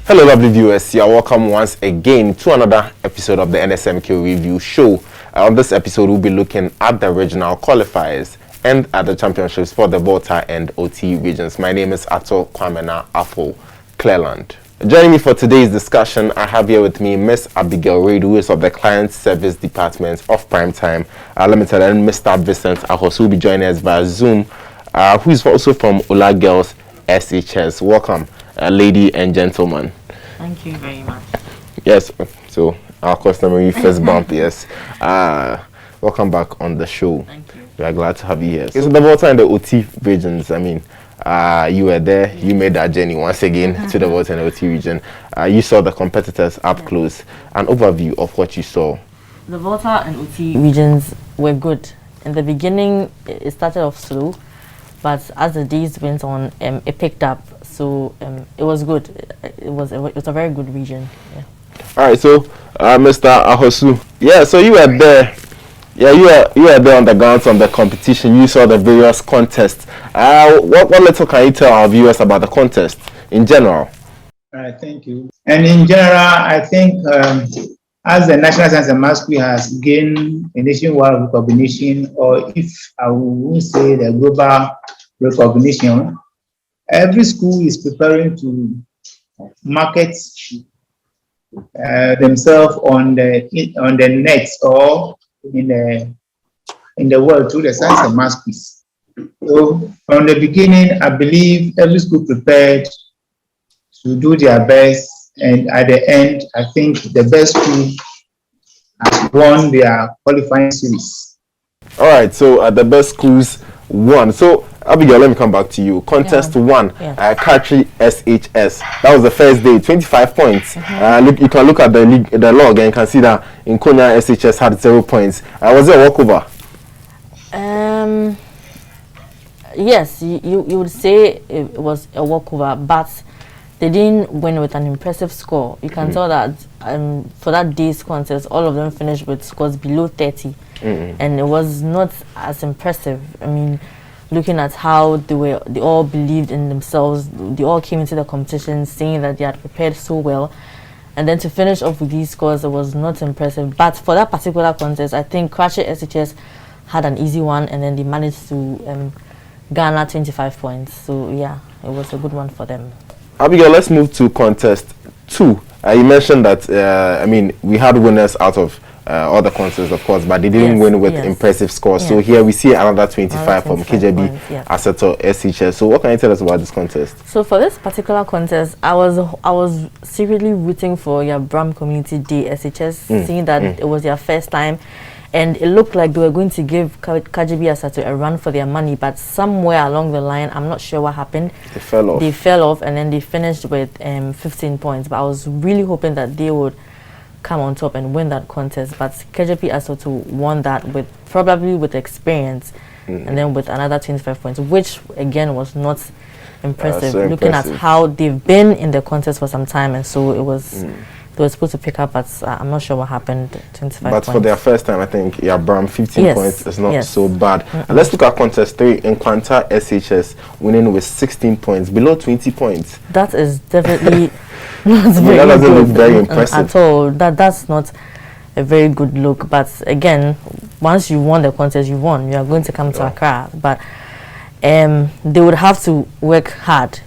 Hello lovely viewers, you are welcome once again to another episode of the NSMQ Review Show. On this episode we'll be looking at the regional qualifiers and at the championships for the Volta and Oti regions. My name is Ato Kwamena Afo Cleland. Joining me for today's discussion, I have here with me Miss Abigail Reid, who is of the Client Service Department of Primetime Limited, and Mr. Vincent Ahos, who will be joining us via Zoom, who is also from Ola Girls SHS. Welcome, lady and gentlemen. Thank you very much. Yes, so our customary first bump, yes. Welcome back on the show. Thank you. We are glad to have you here. So the Volta and the Oti regions, I mean, you were there, you made that journey once again to the Volta and the Oti region. You saw the competitors up close. An overview of what you saw. The Volta and Oti regions were good. In the beginning, it started off slow, but as the days went on, it picked up. So it was good. It was a very good region. Yeah. All right. So, Mr. Ahosu, yeah. So you were there. Yeah, you were there on the grounds on the competition. You saw the various contests. What little can you tell our viewers about the contest in general? All right, thank you. And in general, I think as the National Science and Math School has gained a nationwide recognition, or if I would say the global recognition, every school is preparing to market themselves on the net or in the world through the science and math quiz. So from the beginning, I believe every school prepared to do their best, and at the end, I think the best school has won their qualifying series. All right, so the best schools won. So Abigail, let me come back to you. Contest 1, Katri SHS. That was the first day, 25 points. Look, you can look at the log and you can see that in Konya SHS had 0 points. Was it a walkover? Yes, you would say it was a walkover, but they didn't win with an impressive score. You can tell that for that day's contest, all of them finished with scores below 30, and it was not as impressive. I mean, looking at how they all believed in themselves, they all came into the competition saying that they had prepared so well, and then to finish off with these scores, it was not impressive. But for that particular contest, I think Cratchit SHS had an easy one, and then they managed to garner 25 points. So yeah, it was a good one for them. Abigail, let's move to contest 2. You mentioned that I mean, we had winners out of other contests, of course, but they didn't win with impressive scores. So here we see another 25 from KJB Aseto SHS. So what can you tell us about this contest? So for this particular contest, I was secretly rooting for your Bram Community Day SHS, seeing that it was their first time, and it looked like they were going to give KJB Aseto a run for their money, but somewhere along the line, I'm not sure what happened. They fell off, and then they finished with 15 points. But I was really hoping that they would come on top and win that contest, but KJP Asoto won that probably with experience, and then with another 25 points, which again was not impressive, so looking at how they've been in the contest for some time, and so it was they were supposed to pick up, but I'm not sure what happened. 25 but points. For their first time, I think Bram 15 points is not so bad. And let's look at contest 3 in Quanta SHS, winning with 16 points, below 20 points. That is definitely not very that doesn't good look very impressive at all. That's not a very good look. But again, once you won the contest, you won. You are going to come to Accra, but they would have to work hard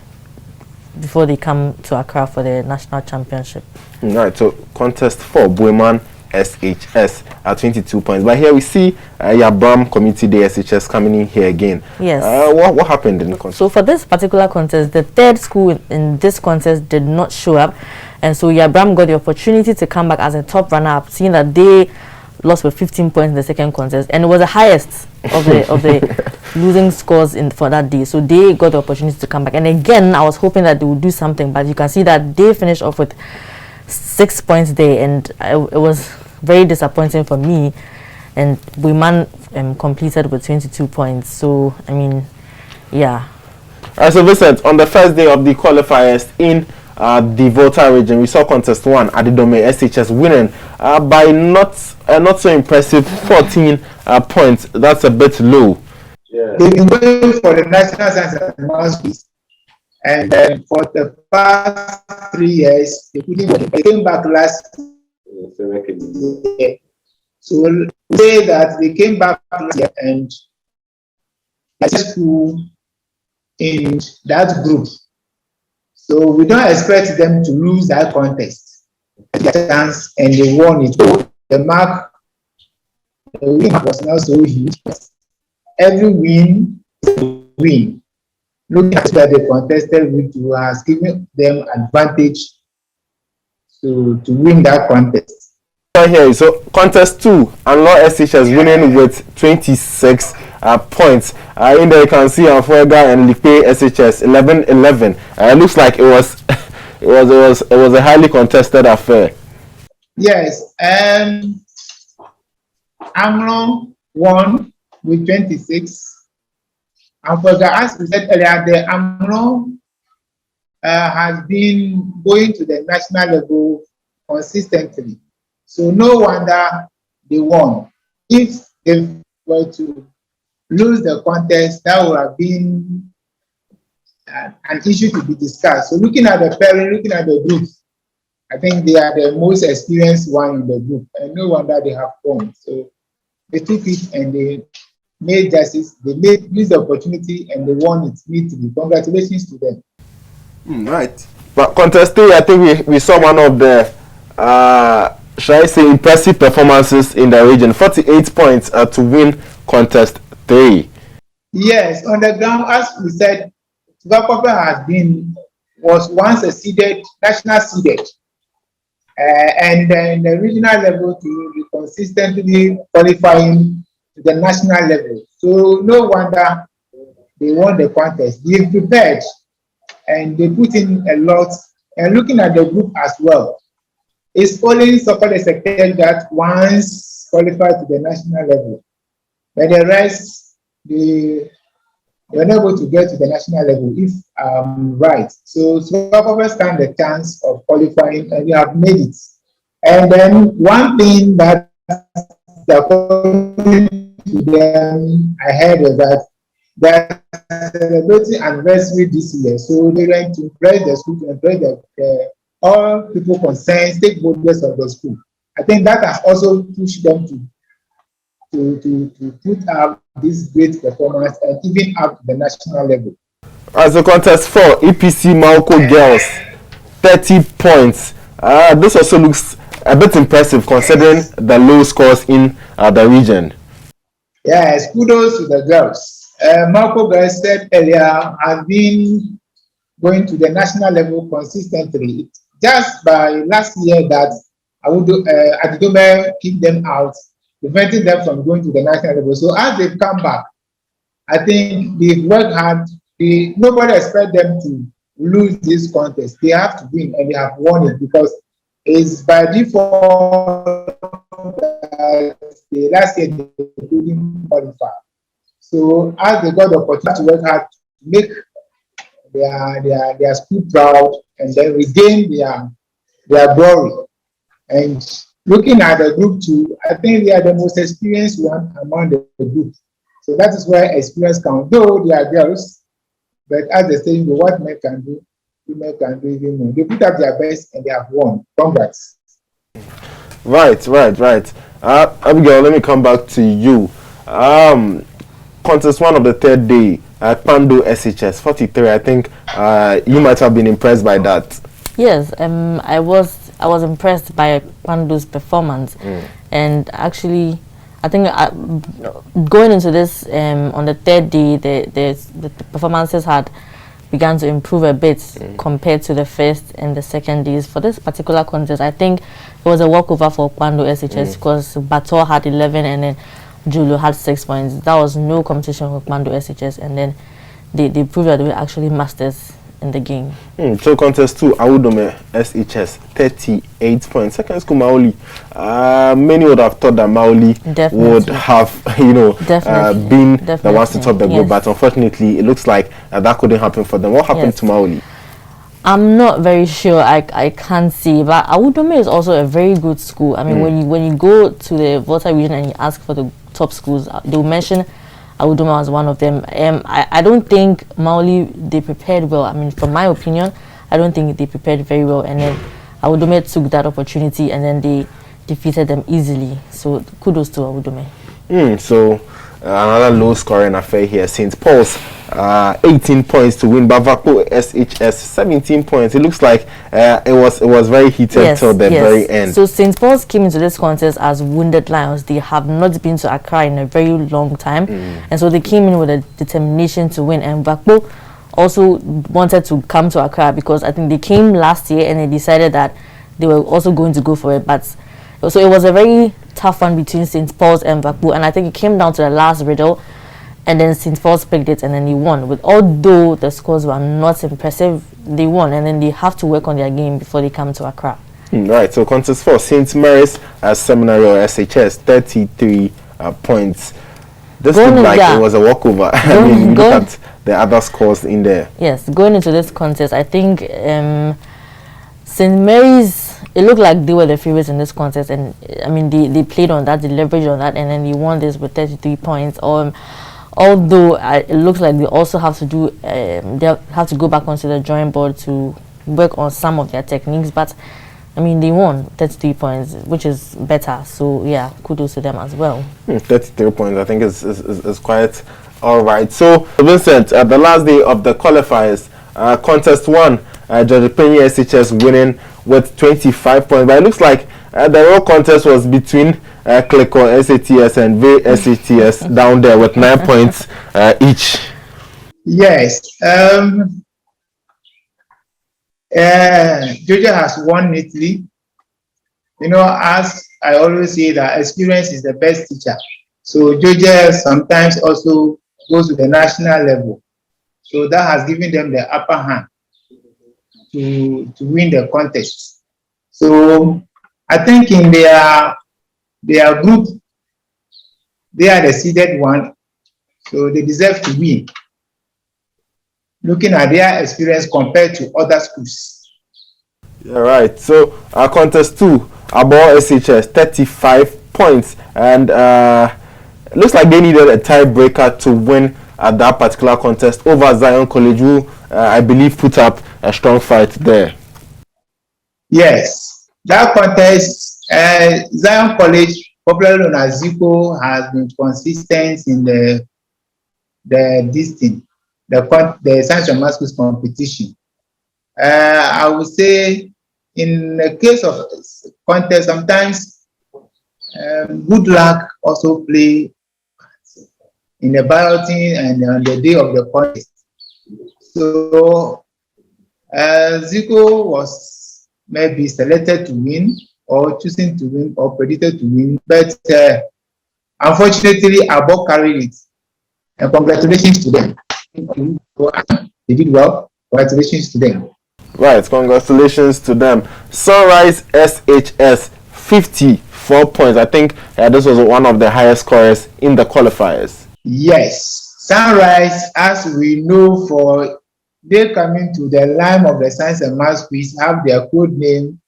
before they come to Accra for the national championship. All right, so contest 4, Bueman SHS at 22 points. But here we see Bram Community Day SHS coming in here again. Yes. What happened in the contest? So for this particular contest, the third school in this contest did not show up, and so Bram got the opportunity to come back as a top runner-up, seeing that they lost with 15 points in the second contest, and it was the highest of the losing scores for that day. So they got the opportunity to come back, and again I was hoping that they would do something, but you can see that they finished off with 6 points there, and it was very disappointing for me. And Bueman completed with 22 points. So I mean, yeah. Alright, so Vincent, on the first day of the qualifiers in the Volta region, we saw contest 1 Adidome SHS winning by not so impressive 14 points. That's a bit low. They've been going for the National Science and Math Quiz, And for the past 3 years, they came back last year. So say that they came back last year and school in that group. So we don't expect them to lose that contest. Chance and they won it. The win was not so huge. Every win is a win. Looking at that the contested which has given them advantage to win that contest. Right here, so contest 2, and Law SHS winning with 26 points. In there you can see Anfuega and Lipe SHS 11-11. It looks like it was it was a highly contested affair. Yes, Amlon won with 26. Anfuega, as we said earlier, the Amlon has been going to the national level consistently. So no wonder they won. If they were to lose the contest, that would have been an issue to be discussed. So looking at the pairing, looking at the group, I think they are the most experienced one in the group, and no wonder they have won. So they took it and they made justice. They used the opportunity and they won it neatly. Congratulations to them. Right. But contest 3, I think we saw one of the shall I say impressive performances in the region. 48 points to win contest 3. Yes, on the ground, as we said, Volta was once a national seeded, and then the regional level to be consistently qualifying to the national level. So no wonder they won the contest. They prepared and they put in a lot. And looking at the group as well, it's only Soccer the Secretary that once qualified to the national level. But the rest, they were not able to get to the national level, if right. So Soccer stand the chance of qualifying, and they have made it. And then one thing that according to them, I heard is that they're celebrating anniversary this year. So they went to impress the school, to impress all people concerned, stakeholders of the school. I think that has also pushed them to put out this great performance and even up to the national level. As a contest 4, EPC Malco Girls, 30 points. This also looks a bit impressive considering the low scores in the region. Yes, kudos to the girls. Malco Girls said earlier has been going to the national level consistently. Just by last year that Adidome kicked them out, preventing them from going to the national level. So as they've come back, I think they've worked hard. Nobody expects them to lose this contest. They have to win, and they have won it because it's by default that last year they couldn't qualify. So as they got the opportunity to work hard to make their school proud and then regain their glory. And looking at the group 2, I think they are the most experienced one among the group. So that is where experience counts. Though they are girls, but as they say, what men can do, women can do even more. They put up their best and they have won. Congrats. Right. Abigail, let me come back to you. Contest 1 of the 3rd day, Pando SHS 43. I think you might have been impressed by that. Yes, I was impressed by Pando's performance, and actually, I think going into this on the 3rd day, the performances had began to improve a bit compared to the 1st and the 2nd days. For this particular contest, I think it was a walkover for Pando SHS because Bator had 11 and then Julio had 6 points. That was no competition with Pando SHS, and then they proved that they were actually masters in the game. So contest 2, Awudome SHS 38 points. Second school Maoli. Many would have thought that Maoli would have, been the ones to top the group, but unfortunately, it looks like that couldn't happen for them. What happened to Maoli? I'm not very sure. I can't see, but Awudome is also a very good school. I mean, when you go to the Volta region and you ask for the top schools, they will mention Awudome was one of them. I don't think Maoli, they prepared well. I mean, from my opinion, I don't think they prepared very well. And then Awudome took that opportunity and then they defeated them easily. So kudos to Awudome. So another low scoring affair here. St. Paul's 18 points to win, Bavako SHS 17 points. It looks like it was very heated till the very end. So St. Paul's came into this contest as wounded lions. They have not been to Accra in a very long time, and so they came in with a determination to win. And Bavako also wanted to come to Accra because I think they came last year and they decided that they were also going to go for it. But so it was a very tough one between St. Paul's and Bavako, and I think it came down to the last riddle. And then St. Paul's picked it and then they won. Although the scores were not impressive, they won. And then they have to work on their game before they come to Accra. Right, so contest 4, St. Mary's Seminary or SHS, 33 points. This looked like it was a walkover. I mean, look at the other scores in there. Yes, going into this contest, I think St. Mary's, it looked like they were the favorites in this contest. And I mean, they played on that, they leveraged on that, and then they won this with 33 points. Although it looks like they also have to do, they have to go back onto the drawing board to work on some of their techniques. But I mean, they won 33 points, which is better. So yeah, kudos to them as well. 33 points, I think is quite all right. So Vincent, the last day of the qualifiers, contest 1, George Penny SHS winning with 25 points. But it looks like the real contest was between Clico SATS and VSATS down there with 9 points each. Yes. Georgia has won neatly. You know, as I always say, that experience is the best teacher. So Georgia sometimes also goes to the national level. So that has given them the upper hand to win the contest. So I think in their group, they are the seeded one, so they deserve to win. Looking at their experience compared to other schools. Yeah, right. So contest 2, Abo SHS 35 points, and it looks like they needed a tiebreaker to win at that particular contest over Zion College, who I believe put up a strong fight there. Yes, that contest. Zion College, popularly known as Zico, has been consistent in the science and math schools competition. I would say, in the case of contest, sometimes good luck also play in the balloting and on the day of the contest. So Zico was maybe selected to win, or choosing to win, or predicted to win, but unfortunately, Abo carried it. And congratulations to them. They did well. Congratulations to them. Right, congratulations to them. Sunrise SHS 54 points. I think this was one of the highest scorers in the qualifiers. Yes, Sunrise, as we know, for they coming to the line of the science and math quiz, have their code name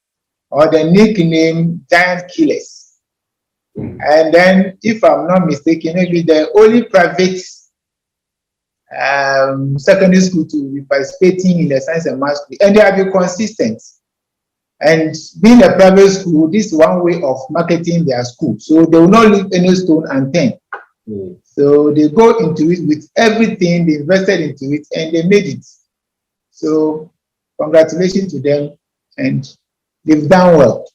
or the nickname Giant Killers. And then, if I'm not mistaken, maybe the only private secondary school to be participating in the science and math quiz, and they have been consistent. And being a private school, this is one way of marketing their school. So they will not leave any stone unturned. So they go into it with everything, they invested into it, and they made it. So congratulations to them, and they've done well.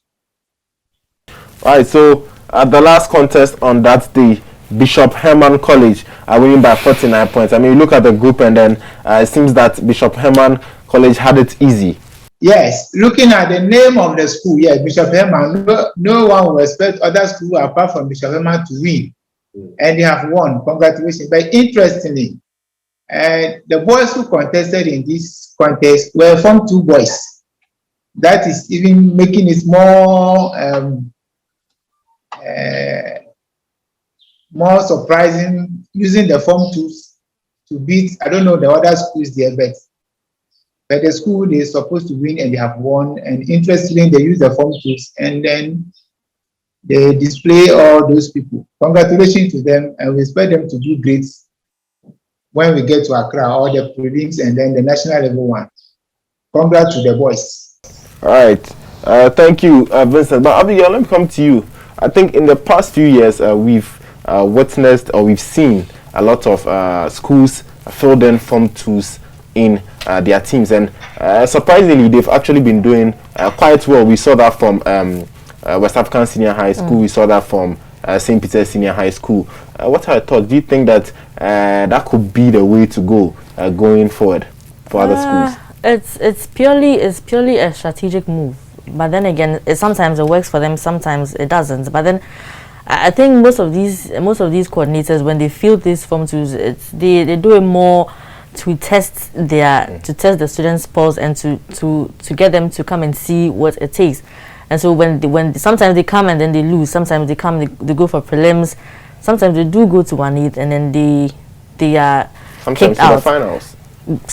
Right, so at the last contest on that day, Bishop Herman College are winning by 49 points. I mean, you look at the group, and then it seems that Bishop Herman College had it easy. Yes, looking at the name of the school, yeah, Bishop Herman, no one will expect other school apart from Bishop Herman to win. And they have won. Congratulations. But interestingly, the boys who contested in this contest were from 2 boys. That is even making it more surprising, using the Form 2s to beat, I don't know the other schools there, but the school they're supposed to win and they have won. And interestingly, they use the Form 2s and then they display all those people. Congratulations to them, and we expect them to do great when we get to Accra, all the prelims and then the national level one. Congrats to the boys. All right. Thank you, Vincent. But Abigail, let me come to you. I think in the past few years, we've witnessed or we've seen a lot of schools fill in Form 2s in their teams. And surprisingly, they've actually been doing quite well. We saw that from West African Senior High School. We saw that from St. Peter's Senior High School. What are your thoughts? Do you think that that could be the way to go going forward for other schools? It's purely a strategic move. But then again, sometimes it works for them, sometimes it doesn't. But then I think most of these coordinators, when they field these Form 2s, they do it more to test the students' pulse and to get them to come and see what it takes. And so when sometimes they come and then they lose, sometimes they come, they go for prelims, sometimes they do go to 1/8 and then they are sometimes kicked out. The finals.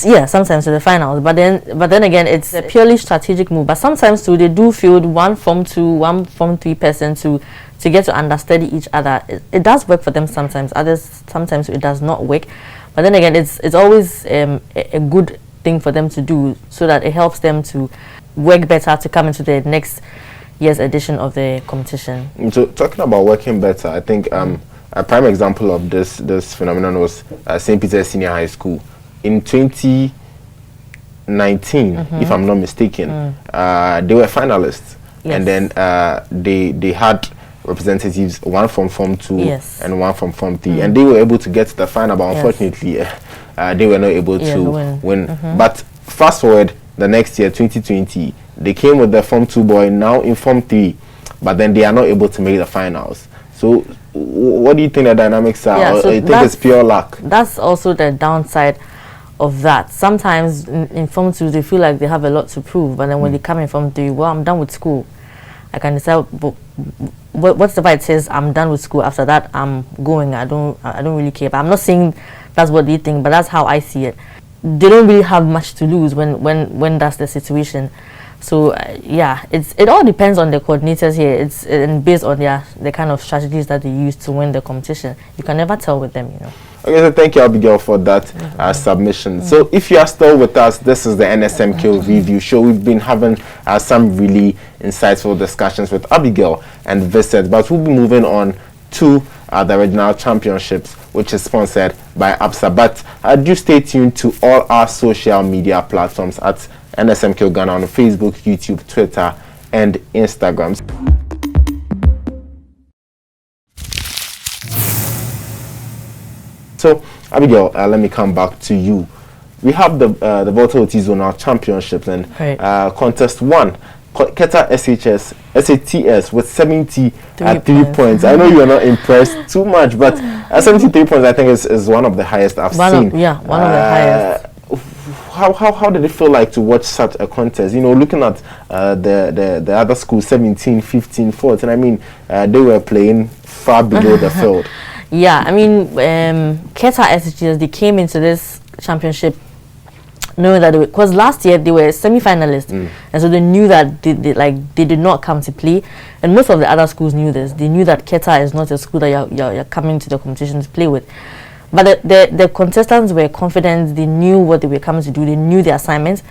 Yeah, sometimes to the finals. But then again, it's a purely strategic move. But sometimes too, they do field one Form 2, one Form 3 person to get to understudy each other. It does work for them sometimes. Others sometimes it does not work. But then again, it's always a good thing for them to do, so that it helps them to work better to come into the next year's edition of the competition. So talking about working better, I think a prime example of this phenomenon was St. Peter's Senior High School. In 2019, if I'm not mistaken, they were finalists. Yes. And then they had representatives, one from Form 2 and one from Form 3. And they were able to get to the final, but unfortunately, they were not able to win. But fast forward the next year, 2020, they came with the Form 2 boy, now in Form 3, but then they are not able to make the finals. So what do you think the dynamics are? Yeah, so you think it's pure luck? That's also the downside of that. Sometimes in Form 2 they feel like they have a lot to prove, but then when they come in Form 3, well, I'm done with school. I can decide whatever it says, I'm done with school. After that, I'm going. I don't really care. But I'm not saying that's what they think, but that's how I see it. They don't really have much to lose when that's the situation. So yeah, it all depends on the coordinators here. It's based on the kind of strategies that they use to win the competition. You can never tell with them, you know. Okay, so thank you, Abigail, for that submission. So if you are still with us, this is the NSMQ Review Show. We've been having some really insightful discussions with Abigail and Vincent, but we'll be moving on to the Regional Championships, which is sponsored by ABSA. But do stay tuned to all our social media platforms at NSMQ Ghana on Facebook, YouTube, Twitter, and Instagram. So, Abigail, let me come back to you. We have the Volta-Oti Zonal Championships, and contest 1, Keta SATS with 73 points. I know you are not impressed too much, but 73 points I think is one of the highest I've seen. One of the highest. How did it feel like to watch such a contest? You know, looking at the other schools, 17, 15, 14, I mean, they were playing far below the field. Yeah, I mean, Keta SHS, they came into this championship knowing that because last year they were semi-finalists, and so they knew that they did not come to play, and most of the other schools knew this. They knew that Keta is not a school that you're coming to the competition to play with. But the contestants were confident. They knew what they were coming to do. They knew the assignments,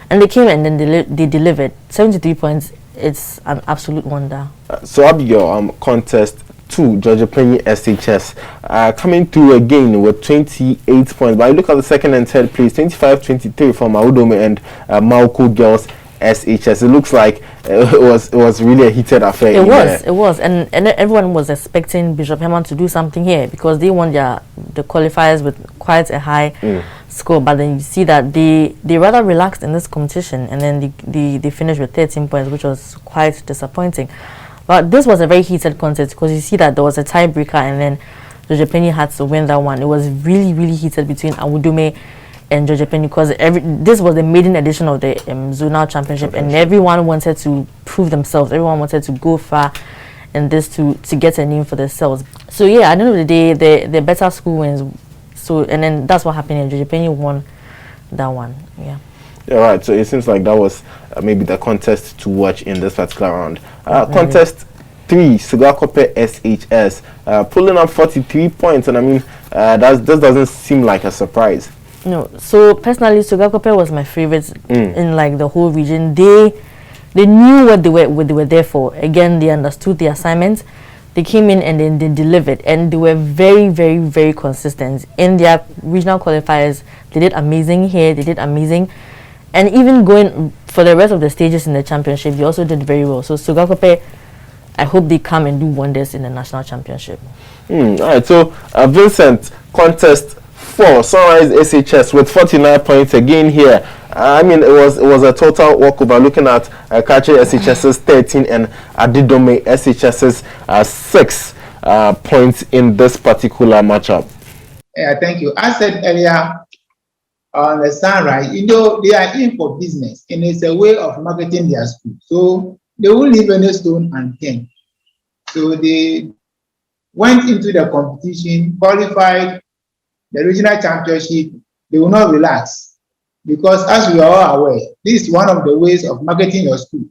and they came and then they delivered 73 points. It's an absolute wonder. So Abigail, contest 2, Georgia Penny SHS coming through again with 28 points. But I look at the second and third place, 25-23 from Audome and Mauko Girls SHS. It looks like it was really a heated affair. It was, and everyone was expecting Bishop Herman to do something here because they won the qualifiers with quite a high score. But then you see that they rather relaxed in this competition, and then they finished with 13 points, which was quite disappointing. But this was a very heated contest because you see that there was a tiebreaker, and then Georgia Penny had to win that one. It was really, really heated between Audome and Georgia Penny because this was the maiden edition of the Zonal Championship, and everyone wanted to prove themselves. Everyone wanted to go far in this to get a name for themselves. So yeah, at the end of the day, the better school wins. So and then that's what happened. And Georgia Penny won that one. Yeah. Yeah, right. So it seems like that was maybe the contest to watch in this particular round. Contest 3, Sugar Kope SHS, pulling up 43 points, and I mean, this doesn't seem like a surprise. No, so personally, Sogakope was my favorite in like the whole region. They knew what they were there for. Again, they understood the assignment. They came in and then they delivered, and they were very, very, very consistent in their regional qualifiers. They did amazing here. They did amazing, and even going for the rest of the stages in the championship, they also did very well. So Sogakope, I hope they come and do wonders in the national championship. All right. So Vincent, contest 4, Sunrise SHS with 49 points again here. I mean, it was a total walkover. Looking at Kache SHS's 13 and Adidome SHS's 6 points in this particular matchup. Yeah, thank you. I said earlier on the Sunrise, they are in for business, and it's a way of marketing their school. So they won't leave any stone unturned. So they went into the competition, qualified the regional championship. They will not relax. Because as we are all aware, this is one of the ways of marketing your school.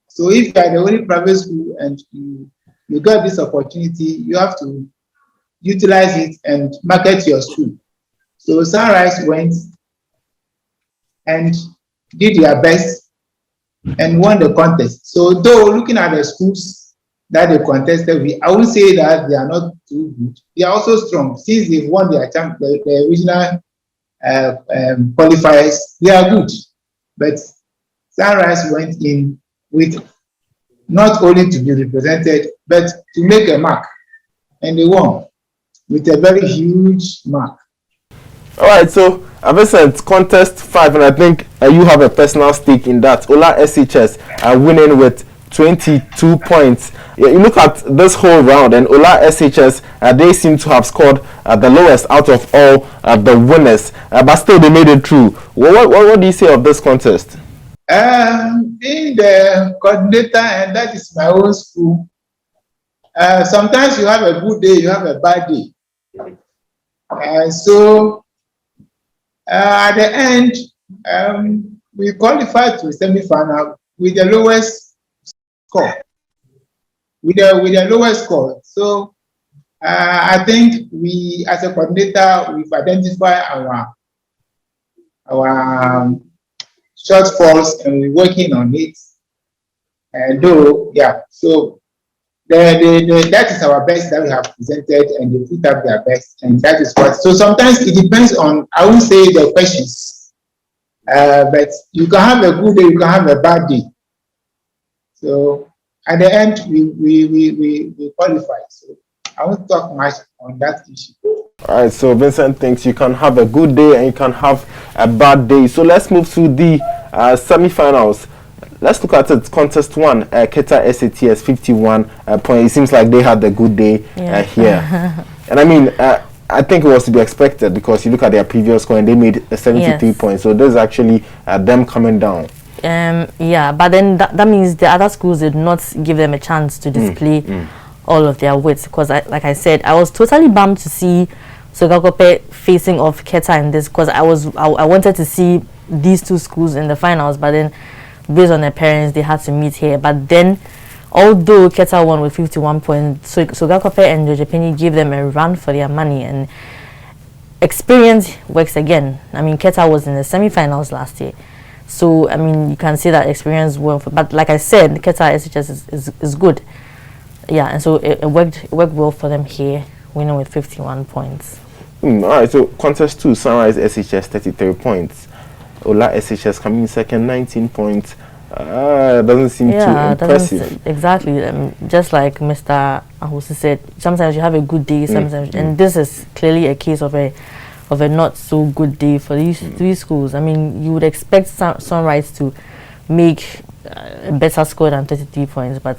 So if you are the only private school and you got this opportunity, you have to utilize it and market your school. So Sunrise went and did their best and won the contest. So though looking at the schools that they contested with, I would say that they are not too good. They are also strong since they've won their the regional qualifiers. They are good, but Sunrise went in with not only to be represented but to make a mark, and they won with a very huge mark. All right, so Vincent, contest 5, and I think you have a personal stake in that. Ola SHS are winning with 22 points. Yeah, you look at this whole round, and Ola SHS, they seem to have scored the lowest out of all the winners, but still they made it through. What do you say of this contest? Being the coordinator, and that is my own school, sometimes you have a good day, you have a bad day. So at the end, we qualified to semi-final with the lowest score. With the lowest score. So I think we, as a coordinator, we've identified our shortfalls and we're working on it. So that is our best that we have presented, and they put up their best, and that is what. So sometimes it depends on, I won't say the questions, but you can have a good day, you can have a bad day. So at the end, we qualify. So I won't talk much on that issue. All right, so Vincent thinks you can have a good day and you can have a bad day. So let's move to the semi-finals. Let's look at it. Contest 1, Keta SATS 51 points. It seems like they had a good day here. And I mean, I think it was to be expected because you look at their previous score and they made 73 points. So this is actually them coming down. But then that means the other schools did not give them a chance to display all of their wits. Because, like I said, I was totally bummed to see Sogakope facing off Keta in this, because I wanted to see these two schools in the finals, but then based on their parents, they had to meet here. But then, although Keta won with 51 points, Sogakope and Jojepeni gave them a run for their money, and experience works again. I mean, Keta was in the semi-finals last year, so I mean, you can see that experience worked. But like I said, Keta SHS is good, and so it worked well for them here, winning with 51 points. All right, so contest 2, Sunrise SHS 33 points. Ola SHS coming in second, 19 points. Doesn't seem too impressive. Exactly. Just like Mr. Ahusi said, sometimes you have a good day, sometimes, and this is clearly a case of a not so good day for these three schools. I mean, you would expect Sunrise to make a better score than 33 points, but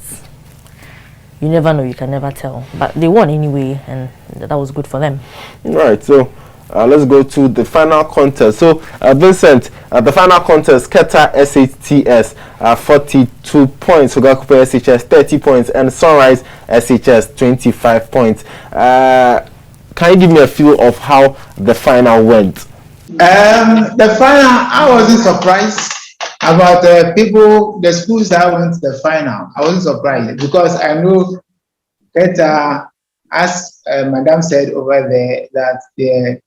you never know. You can never tell. But they won anyway, and that was good for them. All right, so let's go to the final contest. So, Vincent, the final contest, Keta SHS 42 points, Sogakope SHS 30 points, and Sunrise SHS 25 points. Can you give me a feel of how the final went? The final, I wasn't surprised about the schools that went to the final. I wasn't surprised because I know Keta as Madam said over there, that the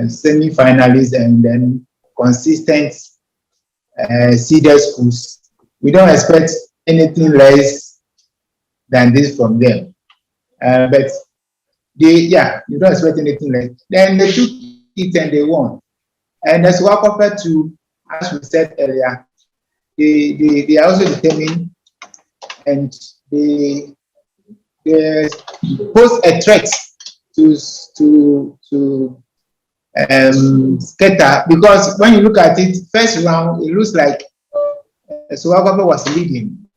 semi-finalists and then consistent seeded schools, we don't expect anything less than this from them. But you don't expect anything less. Then they took it and they won. And as well compared to, as we said earlier, they are also determined, and they pose a threat to Keta, because when you look at it, first round, it looks like Suwakwape was leading.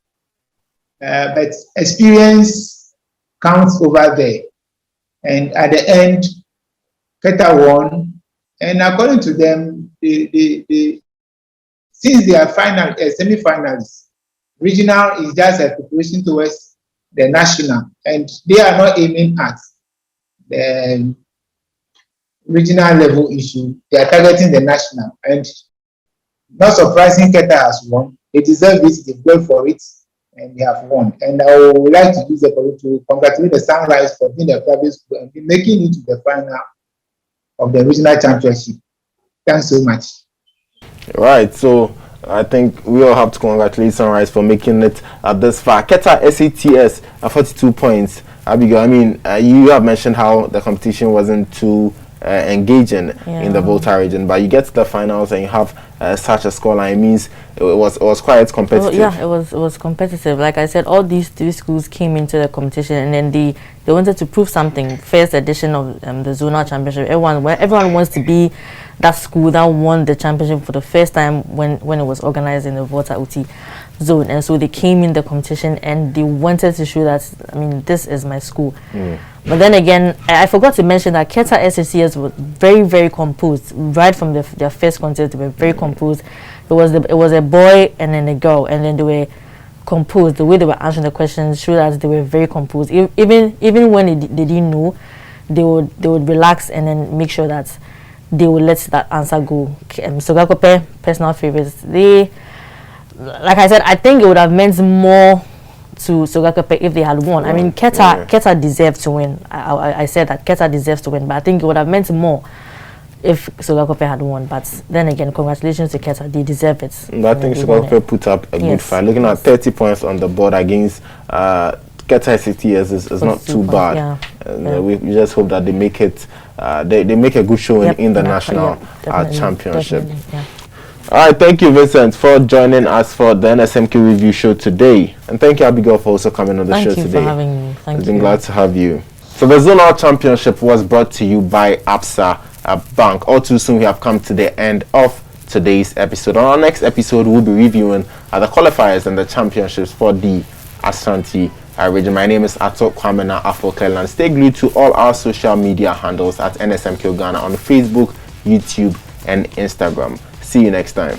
But experience counts over there. And at the end, Keta won. And according to them, since they are semi-finals, regional is just a preparation towards the national, and they are not aiming at the regional level issue. They are targeting the national, and not surprising, Keta has won. They deserve it. They go for it, and they have won. And I would like to use the opportunity to congratulate the Sunrise for being a private school and making it to the final of the regional championship. Thanks so much. Right, so I think we all have to congratulate Sunrise for making it this far. Keta SATS 42 points. Abigail, I mean, you have mentioned how the competition wasn't too engaging in the Volta region, but you get to the finals and you have such a scoreline. It means it was quite competitive. It was competitive. Like I said, all these three schools came into the competition, and then they wanted to prove something. First edition of the Zonal Championship. Everyone wants to be that school that won the championship for the first time when it was organized in the Volta-Oti zone, and so they came in the competition and they wanted to show that, I mean, this is my school. But then again, I forgot to mention that Keta SACS was very, very composed. Right from their first contest, they were very composed. It was a boy and then a girl, and then they were composed. The way they were answering the questions showed that they were very composed. Even when they didn't know, they would relax and then make sure that they would let that answer go. Suwakwape, personal favorites. They, like I said, I think it would have meant more to Suwakwape if they had won. I mean, Keta deserved to win. I said that Keta deserves to win, but I think it would have meant more if Suwakwape had won. But then again, congratulations to Keta, they deserve it. I think Suwakwape put up a good fight. Looking at 30 points on the board against Keta SATS is not too bad. We just hope that they make it. They make a good showing in the national championship. All right, thank you, Vincent, for joining us for the NSMQ review show today, and thank you, Abigail, for also coming on the show today. Thank you for having me. I've been glad to have you. So the Zonal Championship was brought to you by Absa Bank. All too soon, we have come to the end of today's episode. On our next episode, we'll be reviewing the qualifiers and the championships for the Ashanti region. My name is Ato Kwamena Afo-Cleland. Stay glued to all our social media handles at NSMQ Ghana on Facebook, YouTube, and Instagram. See you next time.